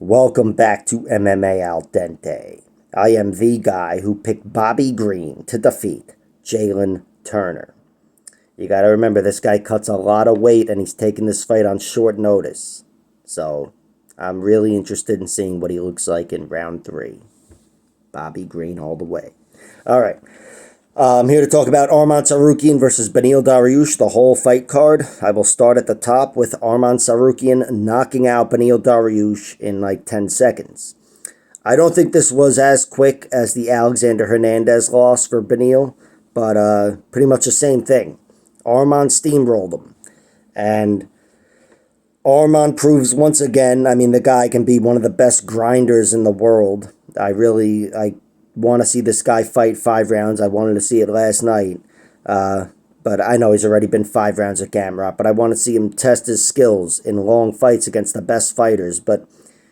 Welcome back to MMA Al Dente. I am the guy who picked Bobby Green to defeat Jalen Turner. You gotta remember, this guy cuts a lot of weight and he's taking this fight on short notice. So, I'm really interested in seeing what he looks like in round 3. Bobby Green all the way. Alright. I'm here to talk about Arman Tsarukyan versus Beneil Dariush, the whole fight card. I will start at the top with Arman Tsarukyan knocking out Beneil Dariush in like 10 seconds. I don't think this was as quick as the Alexander Hernandez loss for Beneil, but pretty much the same thing. Arman steamrolled him. And Arman proves once again, I mean, the guy can be one of the best grinders in the world. I want to see this guy fight 5 rounds. I wanted to see it last night. But I know he's already been 5 rounds at Gamrot. But I want to see him test his skills in long fights against the best fighters. But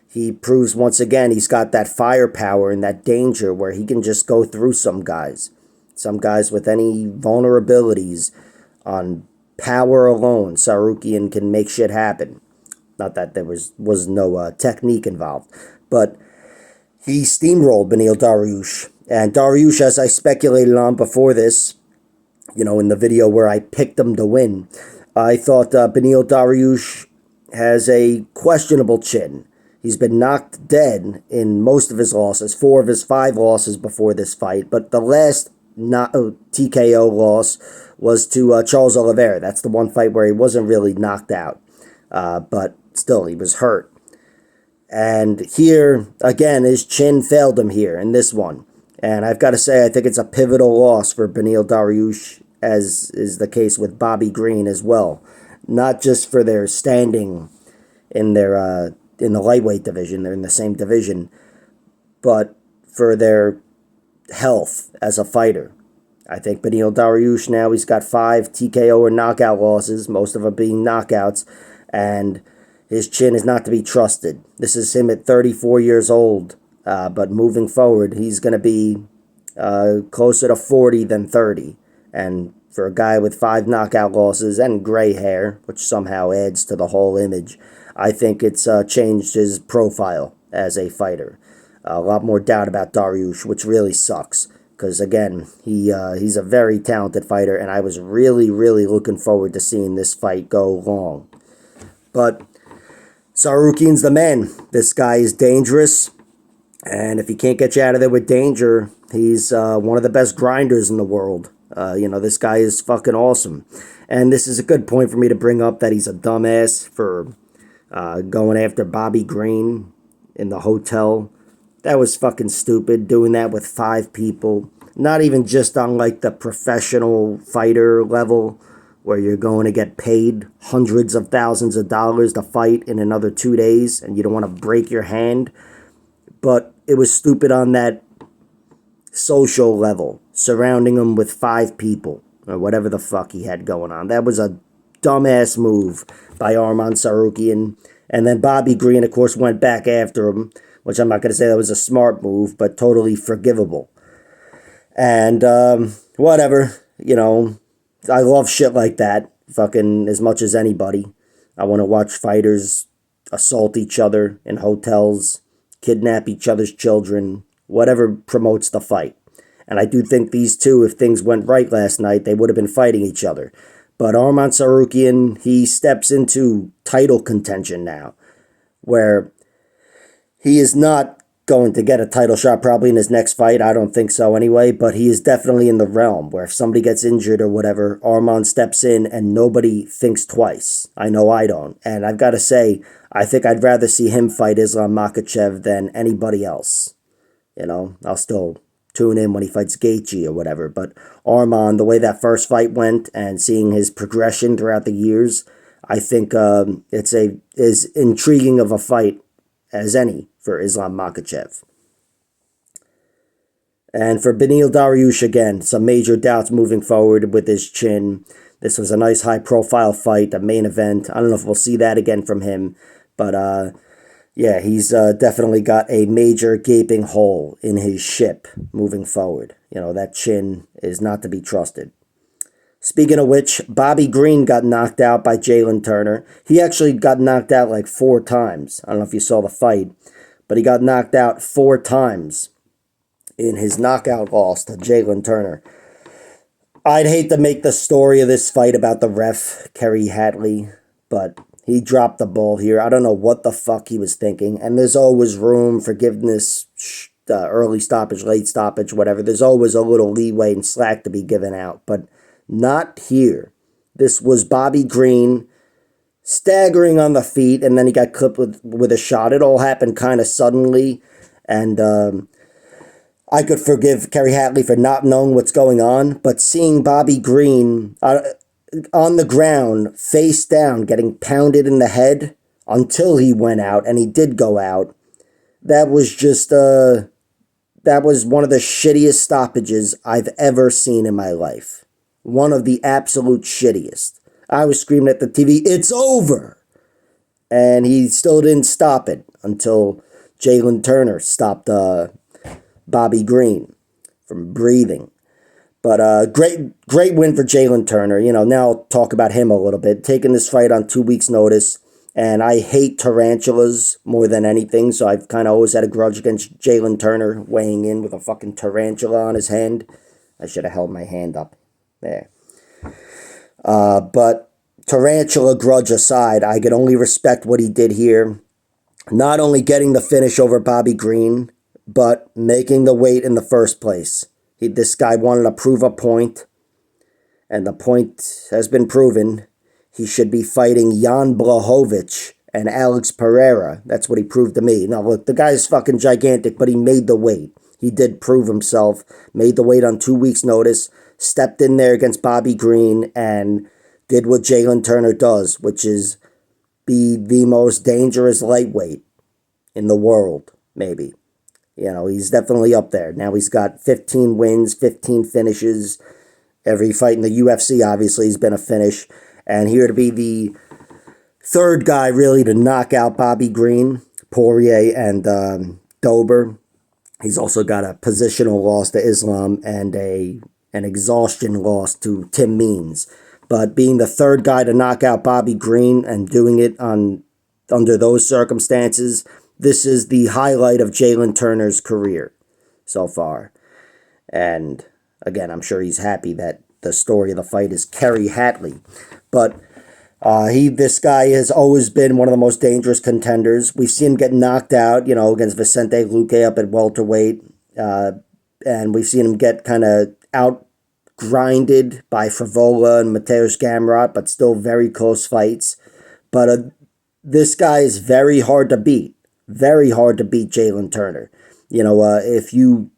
he proves once again he's got that firepower and that danger where he can just go through some guys. Some guys with any vulnerabilities on power alone. Tsarukyan can make shit happen. Not that there was no technique involved. But he steamrolled Beneil Dariush. And Dariush, as I speculated on before this, in the video where I picked him to win, I thought Beneil Dariush has a questionable chin. He's been knocked dead in most of his losses, 4 of his 5 losses before this fight. But the last TKO loss was to Charles Oliveira. That's the one fight where he wasn't really knocked out. But still, he was hurt. And here, again, his chin failed him here in this one. And I've got to say, I think it's a pivotal loss for Beneil Dariush, as is the case with Bobby Green as well. Not just for their standing in their in the lightweight division, they're in the same division, but for their health as a fighter. I think Beneil Dariush now, he's got 5 TKO or knockout losses, most of them being knockouts, and his chin is not to be trusted. This is him at 34 years old, but moving forward, he's going to be closer to 40 than 30. And for a guy with 5 knockout losses and gray hair, which somehow adds to the whole image, I think it's changed his profile as a fighter. A lot more doubt about Dariush, which really sucks. Because, again, he's a very talented fighter, and I was really, really looking forward to seeing this fight go long. But Tsarukyan's the man. This guy is dangerous, and if he can't get you out of there with danger, he's one of the best grinders in the world. This guy is fucking awesome. And this is a good point for me to bring up that he's a dumbass for going after Bobby Green in the hotel. That was fucking stupid, doing that with 5 people. Not even just on, like, the professional fighter level, where you're going to get paid hundreds of thousands of dollars to fight in another 2 days, and you don't want to break your hand. But it was stupid on that social level, surrounding him with 5 people, or whatever the fuck he had going on. That was a dumbass move by Arman Tsarukyan. And then Bobby Green, of course, went back after him, which I'm not going to say that was a smart move, but totally forgivable. And whatever, I love shit like that, fucking as much as anybody. I want to watch fighters assault each other in hotels, kidnap each other's children, whatever promotes the fight. And I do think these two, if things went right last night, they would have been fighting each other. But Arman Tsarukyan, he steps into title contention now, where he is not going to get a title shot probably in his next fight. I don't think so anyway, but he is definitely in the realm where if somebody gets injured or whatever, Arman steps in and nobody thinks twice. I know I don't. And I've got to say, I think I'd rather see him fight Islam Makhachev than anybody else. I'll still tune in when he fights Gaethje or whatever, but Arman, the way that first fight went and seeing his progression throughout the years, I think it's as intriguing of a fight as any for Islam Makhachev. And for Beneil Dariush, again, some major doubts moving forward with his chin. This was a nice high-profile fight, a main event. I don't know if we'll see that again from him, but yeah, he's definitely got a major gaping hole in his ship moving forward. That chin is not to be trusted. Speaking of which, Bobby Green got knocked out by Jalen Turner. He actually got knocked out like 4 times. I don't know if you saw the fight, but he got knocked out 4 times in his knockout loss to Jalen Turner. I'd hate to make the story of this fight about the ref, Kerry Hatley, but he dropped the ball here. I don't know what the fuck he was thinking. And there's always room, forgiveness, early stoppage, late stoppage, whatever. There's always a little leeway and slack to be given out, but not here. This was Bobby Green staggering on the feet, and then he got clipped with a shot. It all happened kind of suddenly, and I could forgive Kerry Hatley for not knowing what's going on, but seeing Bobby Green on the ground, face down, getting pounded in the head until he went out, and he did go out, that was just, that was one of the shittiest stoppages I've ever seen in my life. One of the absolute shittiest. I was screaming at the TV, "It's over!" And he still didn't stop it until Jalen Turner stopped Bobby Green from breathing. But great win for Jalen Turner. You know, now I'll talk about him a little bit. Taking this fight on 2 weeks' notice. And I hate tarantulas more than anything, so I've kind of always had a grudge against Jalen Turner weighing in with a fucking tarantula on his hand. I should have held my hand up there. But tarantula grudge aside, I could only respect what he did here. Not only getting the finish over Bobby Green, but making the weight in the first place. This guy wanted to prove a point, and the point has been proven. He should be fighting Jan Blachowicz and Alex Pereira. That's what he proved to me. Now, look, the guy's fucking gigantic, but he made the weight. He did prove himself, made the weight on 2 weeks' notice, stepped in there against Bobby Green, and did what Jalen Turner does, which is be the most dangerous lightweight in the world, maybe. You know, he's definitely up there. Now he's got 15 wins, 15 finishes. Every fight in the UFC, obviously, has been a finish. And here to be the third guy, really, to knock out Bobby Green, Poirier, and Dober. He's also got a positional loss to Islam and an exhaustion loss to Tim Means. But being the third guy to knock out Bobby Green and doing it under those circumstances, this is the highlight of Jalen Turner's career so far. And again, I'm sure he's happy that the story of the fight is Kerry Hatley. But this guy has always been one of the most dangerous contenders. We've seen him get knocked out, you know, against Vicente Luque up at welterweight. And we've seen him get kind of out-grinded by Frivola and Mateusz Gamrot, but still very close fights. But this guy is very hard to beat. Very hard to beat Jalen Turner. You know, if you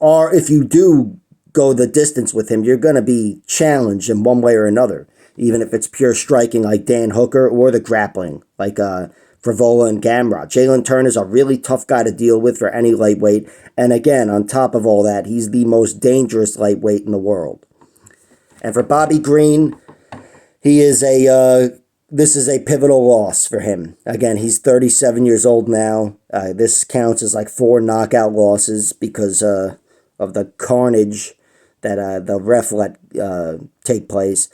do go the distance with him, you're going to be challenged in one way or another, even if it's pure striking like Dan Hooker or the grappling like Frivola and Gamrot. Jalen Turner's a really tough guy to deal with for any lightweight. And again, on top of all that, he's the most dangerous lightweight in the world. And for Bobby Green, this is a pivotal loss for him. Again, he's 37 years old now. This counts as like 4 knockout losses because of the carnage that the ref let take place.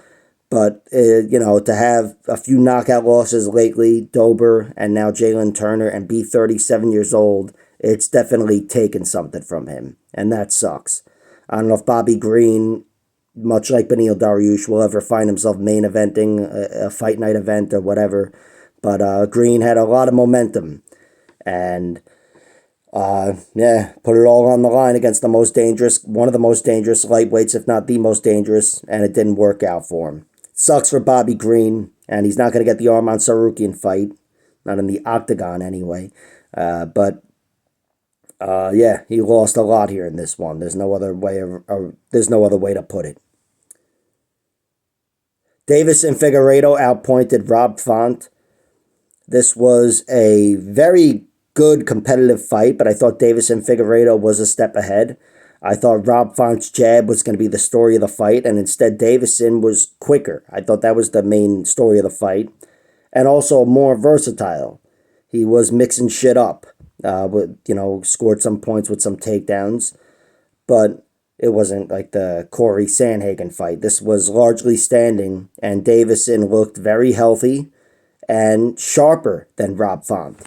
But, you know, to have a few knockout losses lately, Dober and now Jalen Turner, and be 37 years old, it's definitely taken something from him. And that sucks. I don't know if Bobby Green, much like Beneil Dariush, will ever find himself main eventing a fight night event or whatever. But Green had a lot of momentum. And, put it all on the line against one of the most dangerous lightweights, if not the most dangerous, and it didn't work out for him. Sucks for Bobby Green, and he's not going to get the Arman Tsarukyan fight. Not in the octagon, anyway. He lost a lot here in this one. There's no other way to put it. Davis and Figueiredo outpointed Rob Font. This was a very good competitive fight, but I thought Davis and Figueiredo was a step ahead. I thought Rob Font's jab was going to be the story of the fight, and instead Davison was quicker. I thought that was the main story of the fight, and also more versatile. He was mixing shit up. Scored some points with some takedowns, but It wasn't like the Corey Sandhagen fight. This was largely standing, and Davison looked very healthy and sharper than Rob Font.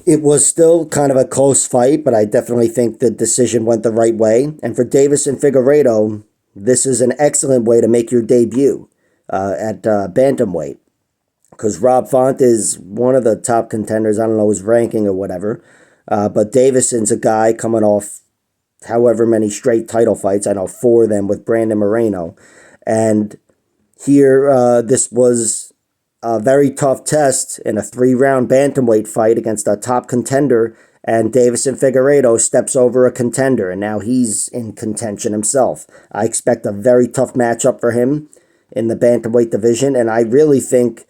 It was still kind of a close fight, but I definitely think the decision went the right way. And for Davison Figueiredo, this is an excellent way to make your debut at bantamweight, because Rob Font is one of the top contenders. I don't know his ranking or whatever, but Davison's a guy coming off however many straight title fights. I know 4 of them with Brandon Moreno. And here, this was a very tough test in a 3-round bantamweight fight against a top contender, and Davison Figueiredo steps over a contender, and now he's in contention himself. I expect a very tough matchup for him in the bantamweight division, and I really think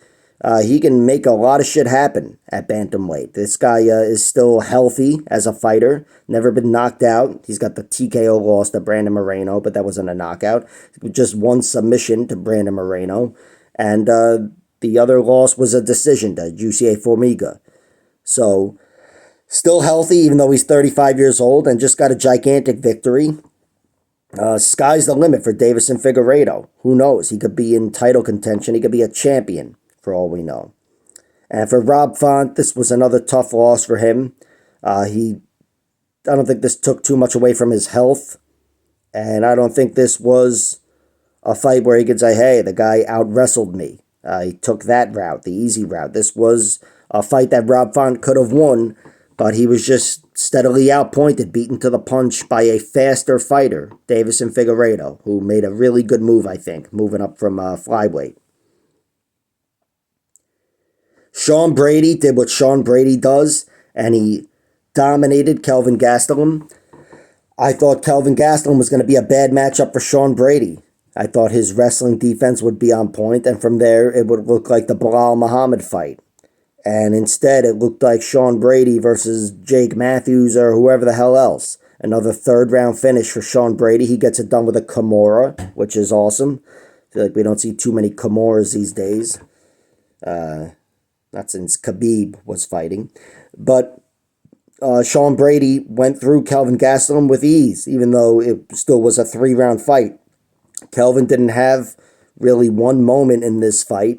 he can make a lot of shit happen at bantamweight. This guy is still healthy as a fighter, never been knocked out. He's got the TKO loss to Brandon Moreno, but that wasn't a knockout. Just one submission to Brandon Moreno, and the other loss was a decision to Jussier Formiga. So, still healthy, even though he's 35 years old, and just got a gigantic victory. Sky's the limit for Davison Figueiredo. Who knows? He could be in title contention. He could be a champion, for all we know. And for Rob Font, this was another tough loss for him. I don't think this took too much away from his health. And I don't think this was a fight where he could say, hey, the guy out-wrestled me. He took that route, the easy route. This was a fight that Rob Font could have won, but he was just steadily outpointed, beaten to the punch by a faster fighter, Davison Figueiredo, who made a really good move, I think, moving up from flyweight. Sean Brady did what Sean Brady does, and he dominated Kelvin Gastelum. I thought Kelvin Gastelum was going to be a bad matchup for Sean Brady. I thought his wrestling defense would be on point, and from there it would look like the Bilal Muhammad fight. And instead it looked like Sean Brady versus Jake Matthews or whoever the hell else. Another 3rd-round finish for Sean Brady. He gets it done with a Kimura, which is awesome. I feel like we don't see too many Kimuras these days. Not since Khabib was fighting. But Sean Brady went through Kelvin Gastelum with ease, even though it still was a 3-round fight. Kelvin didn't have really one moment in this fight.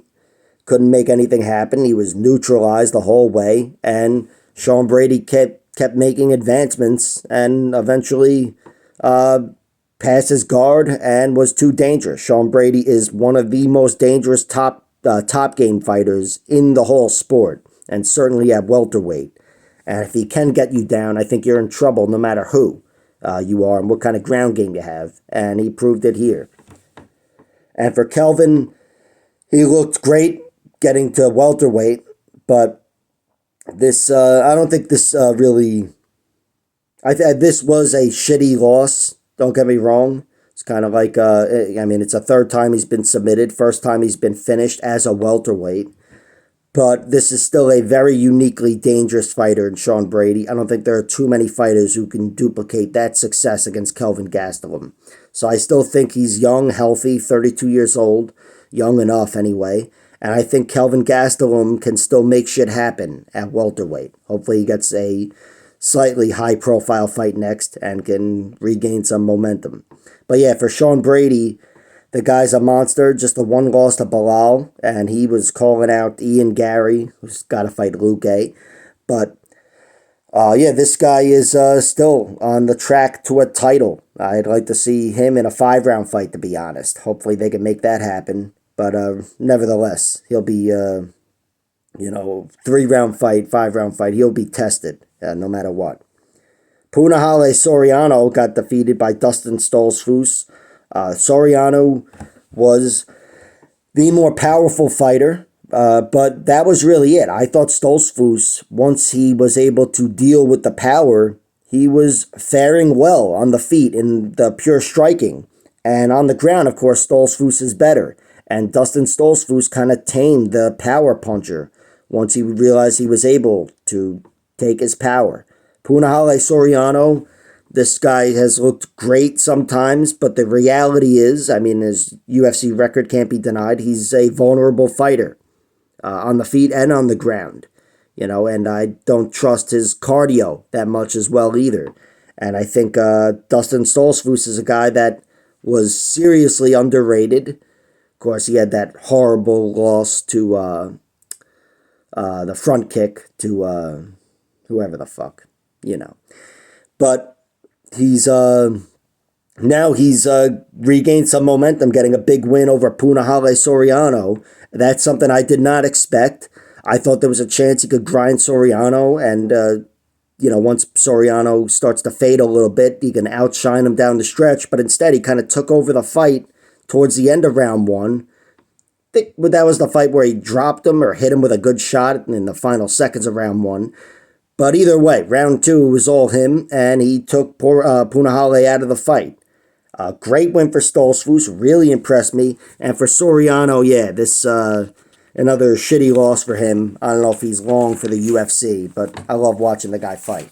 Couldn't make anything happen. He was neutralized the whole way. And Sean Brady kept making advancements and eventually passed his guard and was too dangerous. Sean Brady is one of the most dangerous top game fighters in the whole sport, and certainly at welterweight. And if he can get you down, I think you're in trouble no matter who you are and what kind of ground game you have. And he proved it here. And for Kelvin, he looked great getting to welterweight, but this I don't think this really. This was a shitty loss. Don't get me wrong. It's kind of like it's a 3rd time he's been submitted, 1st time he's been finished as a welterweight. But this is still a very uniquely dangerous fighter in Sean Brady. I don't think there are too many fighters who can duplicate that success against Kelvin Gastelum. So I still think he's young, healthy, 32 years old, young enough anyway. And I think Kelvin Gastelum can still make shit happen at welterweight. Hopefully he gets a slightly high-profile fight next and can regain some momentum. But yeah, for Sean Brady, the guy's a monster. Just the one loss to Bilal, and he was calling out Ian Gary, who's got to fight Luque. But this guy is still on the track to a title. I'd like to see him in a 5-round fight, to be honest. Hopefully they can make that happen. But nevertheless, he'll be, 3-round fight, 5-round fight. He'll be tested no matter what. Punahele Soriano got defeated by Dustin Stoltzfus. Soriano was the more powerful fighter, but that was really it. I thought Stoltzfus, once he was able to deal with the power, he was faring well on the feet in the pure striking. And on the ground, of course, Stoltzfus is better. And Dustin Stoltzfus kind of tamed the power puncher once he realized he was able to take his power. Punahele Soriano, this guy has looked great sometimes, but the reality is, his UFC record can't be denied. He's a vulnerable fighter on the feet and on the ground, and I don't trust his cardio that much as well either. And I think Dustin Stoltzfus is a guy that was seriously underrated. Of course, he had that horrible loss to the front kick to whoever the fuck, you know. But he's now he's regained some momentum, getting a big win over Punahele Soriano. That's something I did not expect. I thought there was a chance he could grind Soriano, and once Soriano starts to fade a little bit, he can outshine him down the stretch. But instead, he kind of took over the fight towards the end of round one. I think that was the fight where he dropped him or hit him with a good shot in the final seconds of round one. But either way, round two was all him, and he took Punahele out of the fight. Great win for Stoltzfus, really impressed me. And for Soriano, yeah, this another shitty loss for him. I don't know if he's long for the UFC, but I love watching the guy fight.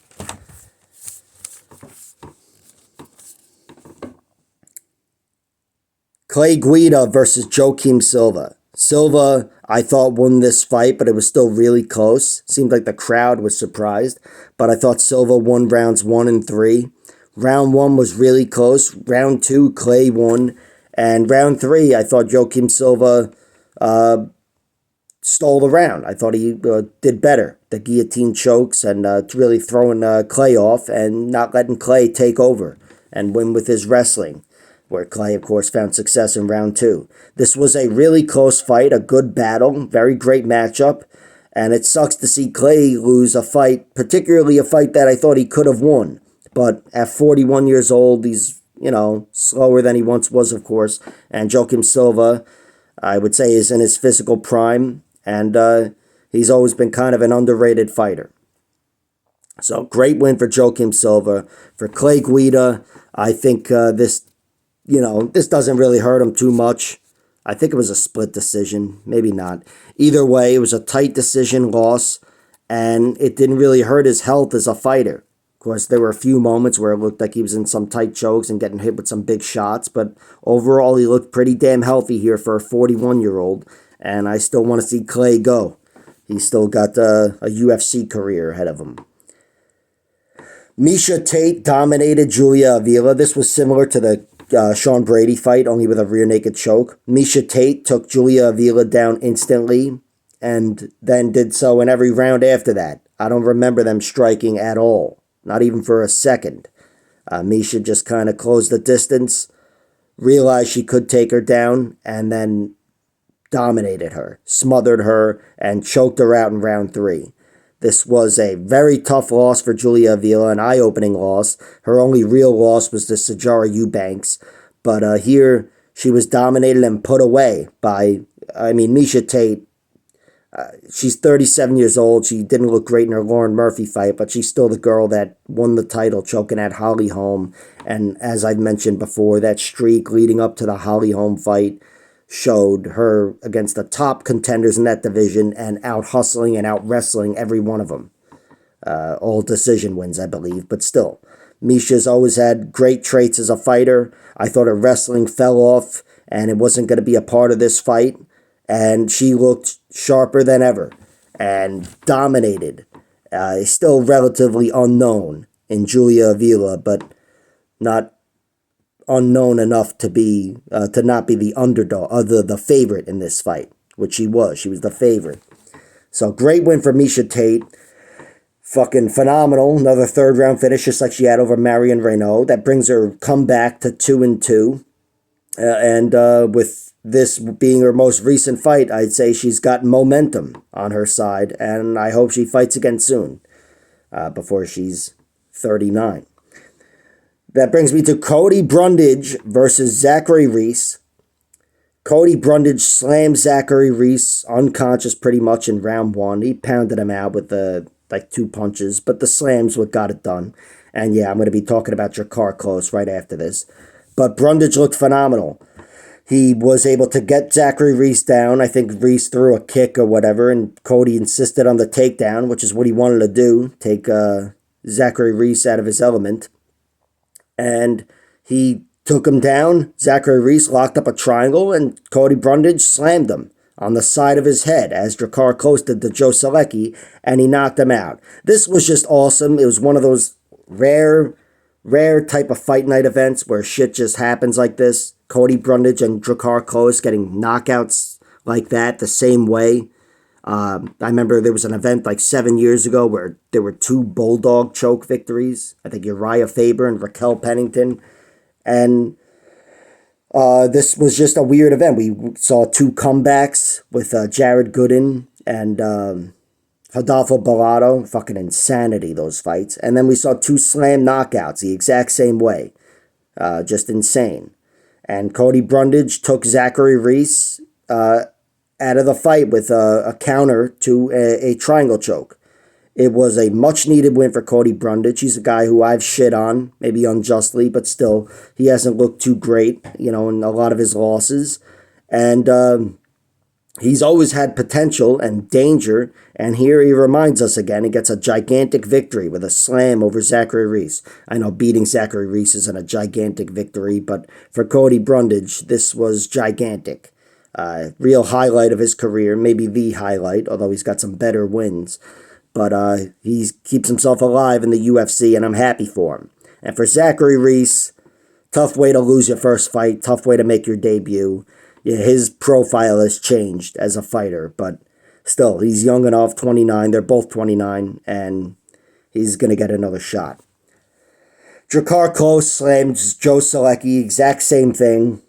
Clay Guida versus Joaquim Silva. Silva, I thought, won this fight, but it was still really close. Seemed like the crowd was surprised, but I thought Silva won rounds 1 and 3. Round 1 was really close. Round 2, Clay won. And round 3, I thought Joaquim Silva stole the round. I thought he did better. The guillotine chokes and really throwing Clay off and not letting Clay take over and win with his wrestling, where Clay, of course, found success in round 2. This was a really close fight, a good battle, very great matchup, and it sucks to see Clay lose a fight, particularly a fight that I thought he could have won. But at 41 years old, he's, slower than he once was, of course, and Joaquim Silva, I would say, is in his physical prime, and he's always been kind of an underrated fighter. So, great win for Joaquim Silva. For Clay Guida, I think this doesn't really hurt him too much. I think it was a split decision. Maybe not. Either way, it was a tight decision loss, and it didn't really hurt his health as a fighter. Of course, there were a few moments where it looked like he was in some tight chokes and getting hit with some big shots, but overall, he looked pretty damn healthy here for a 41-year-old, and I still want to see Clay go. He's still got a UFC career ahead of him. Miesha Tate dominated Julia Avila. This was similar to the Sean Brady fight, only with a rear naked choke. Miesha Tate took Julia Avila down instantly and then did so in every round after that. I don't remember them striking at all, not even for a second. Miesha just kind of closed the distance, realized she could take her down, and then dominated her, smothered her, and choked her out in round 3. This was a very tough loss for Julia Avila, an eye-opening loss. Her only real loss was to Sijara Eubanks. But here, she was dominated and put away by, Miesha Tate. She's 37 years old. She didn't look great in her Lauren Murphy fight, but she's still the girl that won the title, choking at Holly Holm. And as I've mentioned before, that streak leading up to the Holly Holm fight showed her against the top contenders in that division and out-hustling and out-wrestling every one of them. All decision wins, I believe, but still. Miesha's always had great traits as a fighter. I thought her wrestling fell off, and it wasn't going to be a part of this fight, and she looked sharper than ever and dominated. Still relatively unknown in Julia Avila, but not unknown enough to be to not be the underdog, the favorite in this fight, which she was. She was the favorite. So great win for Miesha Tate. Fucking phenomenal. Another third round finish, just like she had over Marion Renaud. That brings her comeback to 2-2. And with this being her most recent fight, I'd say she's got momentum on her side, and I hope she fights again soon, before she's 39. That brings me to Cody Brundage versus Zachary Reese. Cody Brundage slammed Zachary Reese unconscious pretty much in round 1. He pounded him out with 2 punches, but the slam's what got it done. And yeah, I'm going to be talking about Jakar Close right after this. But Brundage looked phenomenal. He was able to get Zachary Reese down. I think Reese threw a kick or whatever, and Cody insisted on the takedown, which is what he wanted to do, take Zachary Reese out of his element. And he took him down. Zachary Reese locked up a triangle, and Cody Brundage slammed him on the side of his head as Jakar Close did to Joe Selecki, and he knocked him out. This was just awesome. It was one of those rare rare type of fight night events where shit just happens like this. Cody Brundage and Drakkar Klose getting knockouts like that the same way. I remember there was an event like 7 years ago where there were 2 bulldog choke victories. I think Uriah Faber and Raquel Pennington. And this was just a weird event. We saw 2 comebacks with Jared Gooden and Rodolfo Bellato. Fucking insanity, those fights. And then we saw 2 slam knockouts the exact same way. Just insane. And Cody Brundage took Zachary Reese out of the fight with a counter to a triangle choke. It was a much-needed win for Cody Brundage. He's a guy who I've shit on, maybe unjustly, but still, he hasn't looked too great, in a lot of his losses. And he's always had potential and danger, and here he reminds us again. He gets a gigantic victory with a slam over Zachary Reese. I know beating Zachary Reese isn't a gigantic victory, but for Cody Brundage, this was gigantic. Real highlight of his career, maybe the highlight, although he's got some better wins. But he keeps himself alive in the UFC, and I'm happy for him. And for Zachary Reese, tough way to lose your first fight, tough way to make your debut. Yeah, his profile has changed as a fighter, but still, he's young enough, 29. They're both 29, and he's going to get another shot. Drakkar Klose slams Joe Solecki, exact same thing.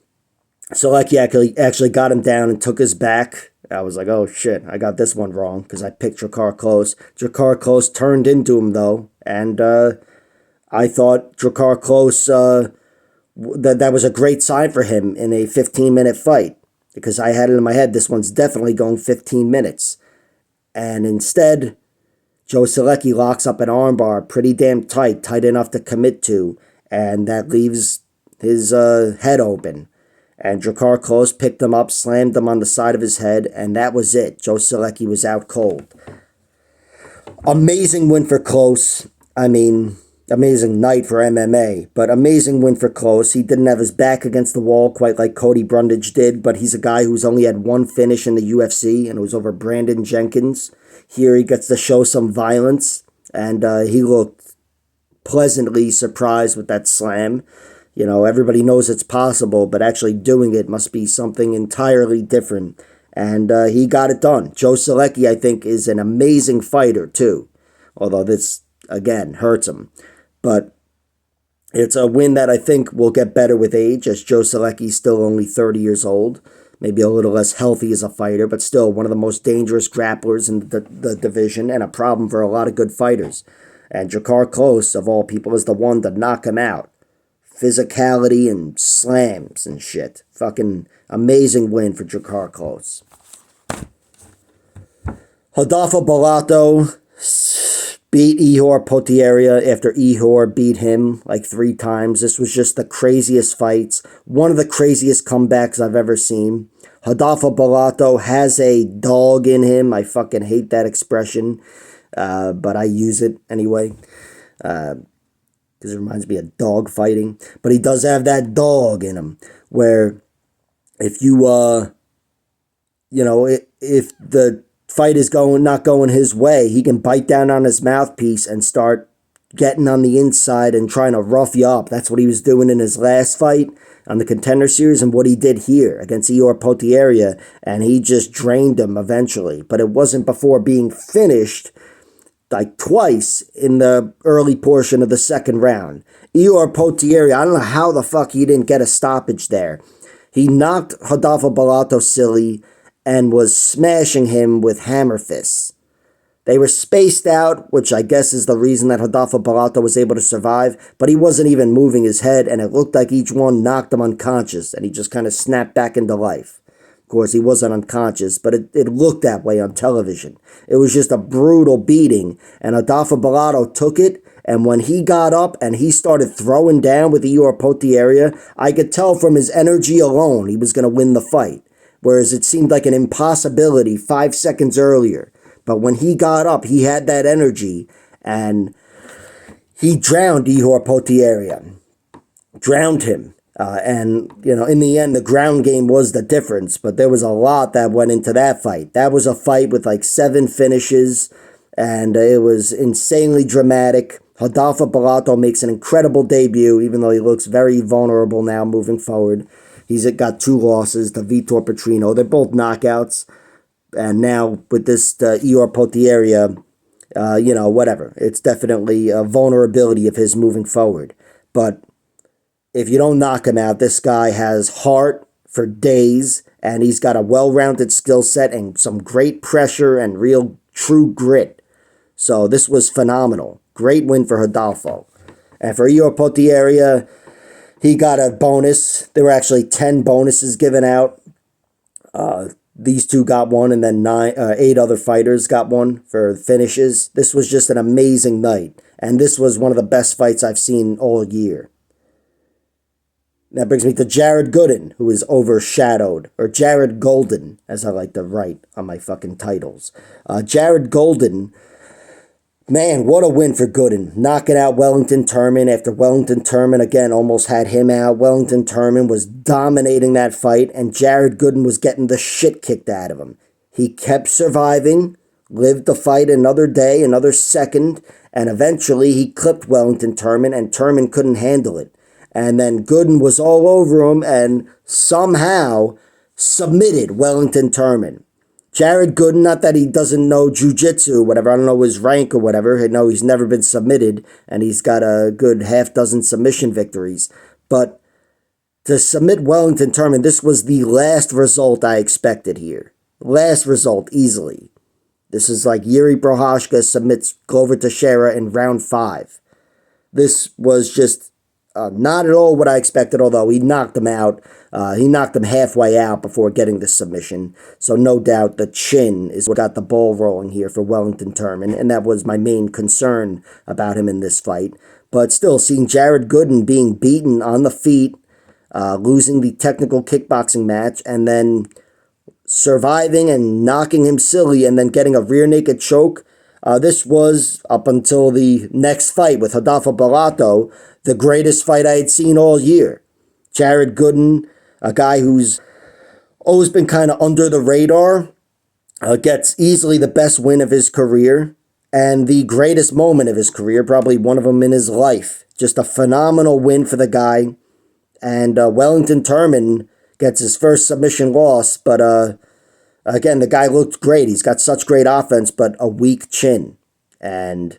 Solecki actually got him down and took his back. I was like, oh shit, I got this one wrong because I picked Drakkar Klose. Drakkar Klose turned into him though, and I thought Drakkar Klose, that was a great sign for him in a 15-minute fight because I had it in my head, this one's definitely going 15 minutes. And instead, Joe Solecki locks up an armbar pretty damn tight enough to commit to, and that leaves his head open. And Drakkar Klose picked him up, slammed him on the side of his head, and that was it. Joe Solecki was out cold. Amazing win for Klose. I mean, amazing night for MMA, but amazing win for Klose. He didn't have his back against the wall quite like Cody Brundage did, but he's a guy who's only had 1 finish in the UFC, and it was over Brandon Jenkins. Here he gets to show some violence, and he looked pleasantly surprised with that slam. Everybody knows it's possible, but actually doing it must be something entirely different. And he got it done. Joe Solecki, I think, is an amazing fighter, too. Although this, again, hurts him. But it's a win that I think will get better with age, as Joe Solecki's still only 30 years old. Maybe a little less healthy as a fighter, but still one of the most dangerous grapplers in the division and a problem for a lot of good fighters. And Drakkar Klose, of all people, is the one to knock him out. Physicality and slams and shit. Fucking amazing win for Drakkar Klose. Rodolfo Bellato beat Ihor Potieria after Ihor beat him like 3 times. This was just the craziest fights. One of the craziest comebacks I've ever seen. Rodolfo Bellato has a dog in him. I fucking hate that expression, but I use it anyway. Because it reminds me of dog fighting. But he does have that dog in him, where if you, if the fight is not going his way, he can bite down on his mouthpiece and start getting on the inside and trying to rough you up. That's what he was doing in his last fight on the Contender Series and what he did here against Ihor Potieria, and he just drained him eventually. But it wasn't before being finished like twice in the early portion of the second round. Ihor Potieria, I don't know how the fuck he didn't get a stoppage there. He knocked Rodolfo Bellato silly and was smashing him with hammer fists. They were spaced out, which I guess is the reason that Rodolfo Bellato was able to survive, but he wasn't even moving his head, and it looked like each one knocked him unconscious, and he just kind of snapped back into life. Of course, he wasn't unconscious, but it looked that way on television. It was just a brutal beating, and Rodolfo Bellato took it, and when he got up and he started throwing down with Ihor Potieria, I could tell from his energy alone he was going to win the fight, whereas it seemed like an impossibility 5 seconds earlier. But when he got up, he had that energy, and he drowned Ihor Potieria. Drowned him. And, in the end, the ground game was the difference, but there was a lot that went into that fight. That was a fight with like 7 finishes, and it was insanely dramatic. Rodolfo Bellato makes an incredible debut, even though he looks very vulnerable now moving forward. He's got 2 losses to Vitor Petrino. They're both knockouts. And now with this Ior Potieria, whatever. It's definitely a vulnerability of his moving forward. But if you don't knock him out, this guy has heart for days, and he's got a well-rounded skill set and some great pressure and real true grit. So this was phenomenal. Great win for Rodolfo. And for Ior Potieria, he got a bonus. There were actually 10 bonuses given out. These 2 got one, and then 8 other fighters got one for finishes. This was just an amazing night, and this was one of the best fights I've seen all year. That brings me to Jared Gooden, who is overshadowed, or Jared Golden, as I like to write on my fucking titles. Jared Golden, man, what a win for Gooden. Knocking out Wellington Turman after Wellington Turman, again, almost had him out. Wellington Turman was dominating that fight, and Jared Gooden was getting the shit kicked out of him. He kept surviving, lived the fight another day, another second, and eventually he clipped Wellington Turman, and Turman couldn't handle it. And then Gooden was all over him and somehow submitted Wellington Turman. Jared Gooden, not that he doesn't know jiu-jitsu, whatever, I don't know his rank or whatever. I know he's never been submitted, and he's got a good half-dozen submission victories. But to submit Wellington Turman, this was the last result I expected here. Last result, easily. This is like Yuri Prohashka submits Glover Teixeira in round 5. This was just not at all what I expected, although he knocked him out. He knocked him halfway out before getting the submission. So no doubt the chin is what got the ball rolling here for Wellington Turman, and that was my main concern about him in this fight. But still, seeing Jared Gooden being beaten on the feet, losing the technical kickboxing match, and then surviving and knocking him silly, and then getting a rear naked choke, this was, up until the next fight with Rodolfo Bellato, the greatest fight I had seen all year. Jared Gooden, a guy who's always been kind of under the radar, gets easily the best win of his career and the greatest moment of his career, probably one of them in his life. Just a phenomenal win for the guy. And Wellington Turman gets his first submission loss, but again, the guy looked great. He's got such great offense, but a weak chin. And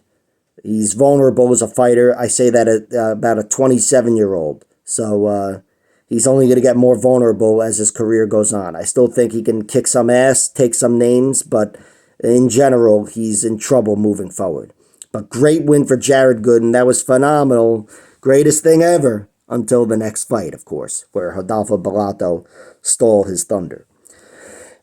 he's vulnerable as a fighter. I say that at about a 27-year-old. So he's only going to get more vulnerable as his career goes on. I still think he can kick some ass, take some names, but in general, he's in trouble moving forward. But great win for Jared Gooden. That was phenomenal. Greatest thing ever until the next fight, of course, where Rodolfo Bellato stole his thunder.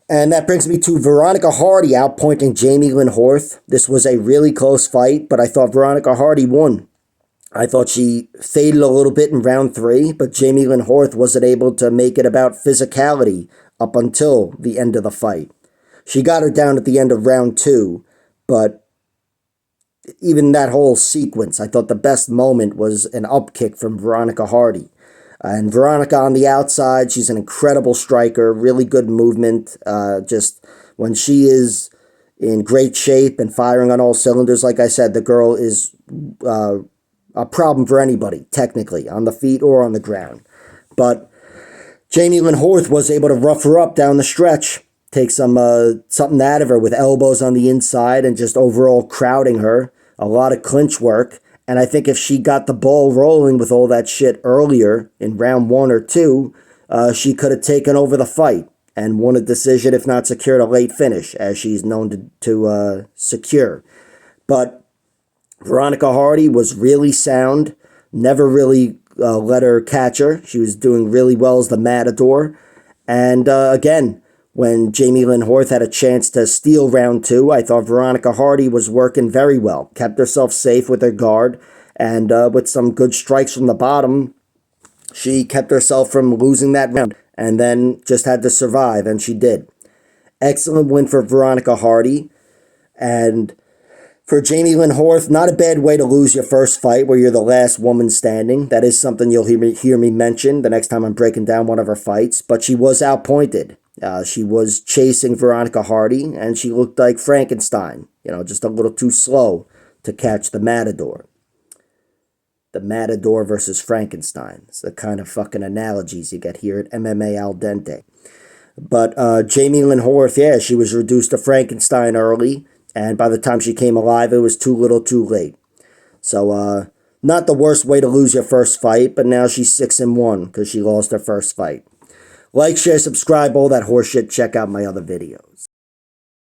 And that brings me to Veronica Hardy outpointing Jamie Lynn Horth. This was a really close fight, but I thought Veronica Hardy won. I thought she faded a little bit in round 3, but Jamie Lynn Horth wasn't able to make it about physicality up until the end of the fight. She got her down at the end of round 2, but even that whole sequence, I thought the best moment was an upkick from Veronica Hardy. And Veronica on the outside, she's an incredible striker, really good movement. Just when she is in great shape and firing on all cylinders, like I said, the girl is a problem for anybody, technically, on the feet or on the ground. But Jamie Lynn Horth was able to rough her up down the stretch, take something out of her with elbows on the inside and just overall crowding her. A lot of clinch work. And I think if she got the ball rolling with all that shit earlier in round 1 or 2, she could have taken over the fight and won a decision, if not secured a late finish, as she's known to secure. But Veronica Hardy was really sound, never really let her catch her. She was doing really well as the Matador. And again, when Jamie Lynn Horth had a chance to steal round 2, I thought Veronica Hardy was working very well. Kept herself safe with her guard, and with some good strikes from the bottom, she kept herself from losing that round, and then just had to survive, and she did. Excellent win for Veronica Hardy, and for Jamie Lynn Horth, not a bad way to lose your first fight where you're the last woman standing. That is something you'll hear me mention the next time I'm breaking down one of her fights, but she was outpointed. She was chasing Veronica Hardy, and she looked like Frankenstein, just a little too slow to catch the Matador. The Matador versus Frankenstein. It's the kind of fucking analogies you get here at MMA Al Dente. But Jamie Lynn Horth, yeah, she was reduced to Frankenstein early, and by the time she came alive, it was too little too late. So, not the worst way to lose your first fight, but now she's 6-1 because she lost her first fight. Like, share, subscribe, all that horseshit. Check out my other videos.